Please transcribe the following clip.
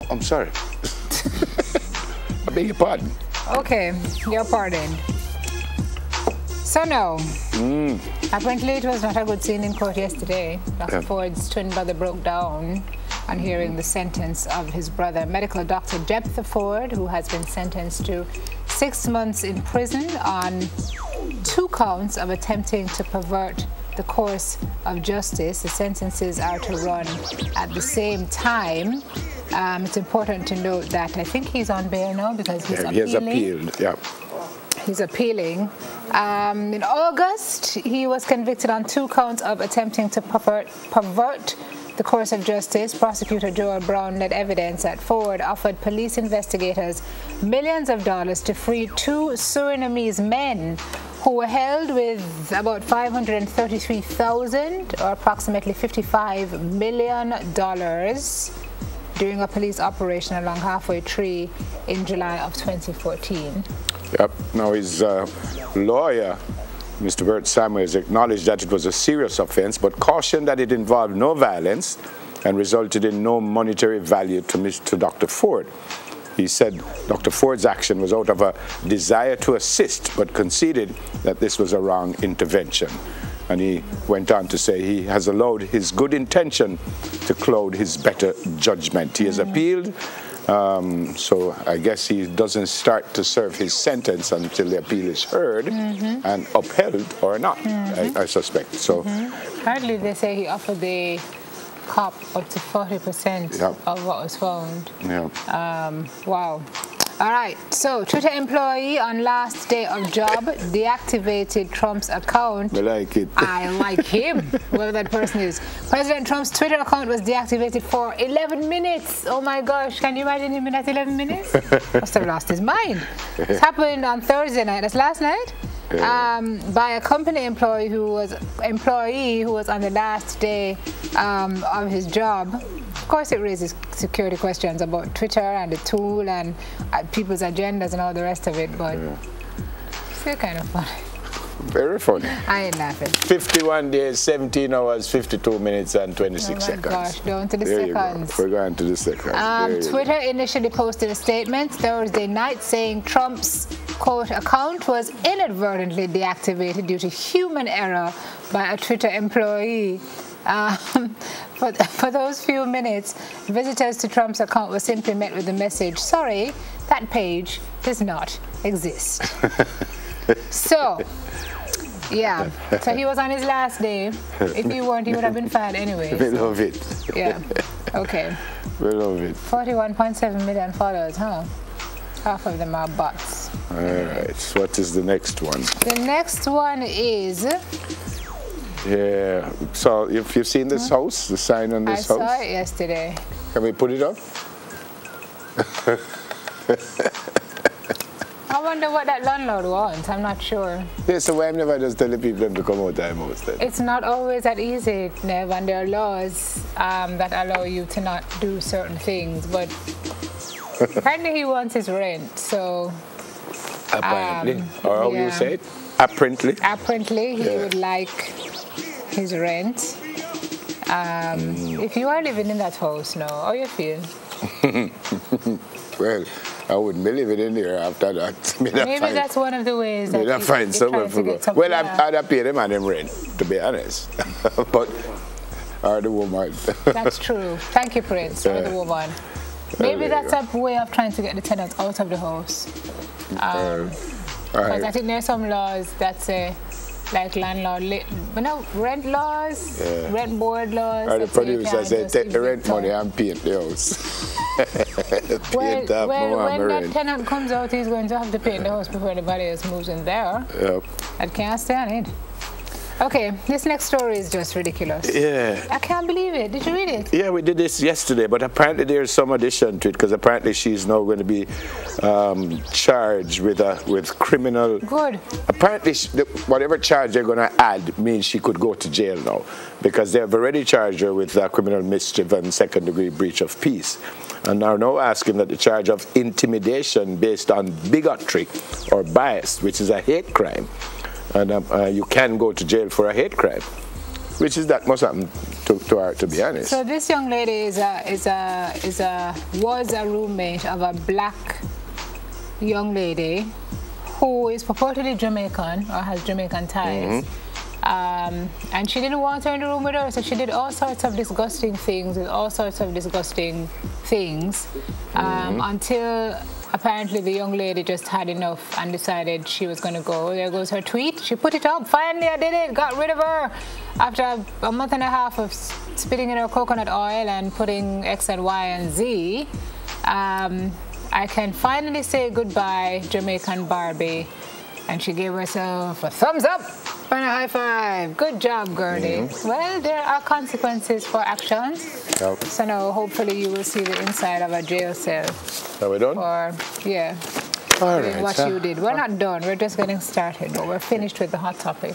I'm sorry. I beg your pardon. Okay, your pardon. So no, apparently it was not a good scene in court yesterday. Dr. Ford's twin brother broke down on hearing the sentence of his brother. Medical doctor Jephthah Ford, who has been sentenced to 6 months in prison on 2 counts of attempting to pervert the course of justice. The sentences are to run at the same time. It's important to note that I think he's on bail now because he's appealing. He has appealed, yeah. He's appealing. In August, he was convicted on 2 counts of attempting to pervert the course of justice. Prosecutor Joel Brown led evidence that Ford offered police investigators millions of dollars to free 2 Surinamese men who were held with about $533,000 or approximately $55 million during a police operation along Halfway Tree in July of 2014. Yep. Now his lawyer, Mr. Bert Samuels, acknowledged that it was a serious offense, but cautioned that it involved no violence and resulted in no monetary value to Dr. Ford. He said Dr. Ford's action was out of a desire to assist, but conceded that this was a wrong intervention. And he went on to say he has allowed his good intention to cloud his better judgment. He has appealed, so I guess he doesn't start to serve his sentence until the appeal is heard and upheld or not, I suspect. So, Hardly they say he offered the cop up to 40% of what was found. Wow. All right, so Twitter employee on last day of job deactivated Trump's account. I like it. I like him, whoever that person is. President Trump's Twitter account was deactivated for 11 minutes. Oh my gosh, can you imagine him in that 11 minutes? Must have lost his mind. This happened on Thursday night, that's last night, by a company employee who was on the last day of his job. Of course, it raises security questions about Twitter and the tool and people's agendas and all the rest of it, but it's still kind of funny. Very funny. I ain't laughing. 51 days, 17 hours, 52 minutes, and 26 seconds. Oh my gosh, down to the seconds. We're going to the seconds. Twitter initially posted a statement Thursday night saying Trump's, quote, account was inadvertently deactivated due to human error by a Twitter employee. For those few minutes, visitors to Trump's account were simply met with the message, sorry, that page does not exist. So, yeah, so he was on his last day. If he weren't, he would have been fired anyway. We love it. Yeah, okay. We love it. 41.7 million followers, huh? Half of them are bots. All right, so what is the next one? The next one is... Yeah, so if you've seen this house, the sign on this house? I saw it yesterday. Can we put it up? I wonder what that landlord wants, I'm not sure. Yeah, so why never just tell the people to come out of the house then? It's not always that easy, Nev, and there are laws that allow you to not do certain things, but apparently he wants his rent, so... Apparently, or how you say it? Apparently? Apparently, he would like his rent. If you are living in that house now, how you feel? Well, I wouldn't be living in there after that. Maybe that's one of the ways that I find somewhere to go. Well, I'd pay them and them rent, to be honest. But, or the woman. That's true. Thank you, Prince, or the woman. Maybe that's a way of trying to get the tenants out of the house. Because I think there's some laws that say, like landlord, rent laws, rent board laws. Or the producer said, take the rent money and paint the house. When that tenant comes out, he's going to have to paint the house before anybody else moves in there. Yep. I can't stand it. Okay, this next story is just ridiculous. Yeah. I can't believe it. Did you read it? Yeah, we did this yesterday, but apparently there's some addition to it because apparently she's now going to be charged with criminal. Good. Apparently, whatever charge they're going to add means she could go to jail now because they have already charged her with criminal mischief and second-degree breach of peace, and are now asking that the charge of intimidation based on bigotry or bias, which is a hate crime. And you can go to jail for a hate crime, which is that must happen to be honest. So this young lady was a roommate of a black young lady who is purportedly Jamaican or has Jamaican ties. And she didn't want her in the room with her, so she did all sorts of disgusting things with all sorts of disgusting things until apparently the young lady just had enough and decided she was going to go. There goes her tweet. She put it up. Finally, I did it. Got rid of her. After a month and a half of spitting in her coconut oil and putting X and Y and Z, I can finally say goodbye, Jamaican Barbie. And she gave herself a thumbs up and a high five. Good job, Gertie. Well, there are consequences for actions. Yep. So now, hopefully, you will see the inside of a jail cell. Are we done? Or, yeah. All right. What you did. We're not done. We're just getting started, but we're finished with the hot topic.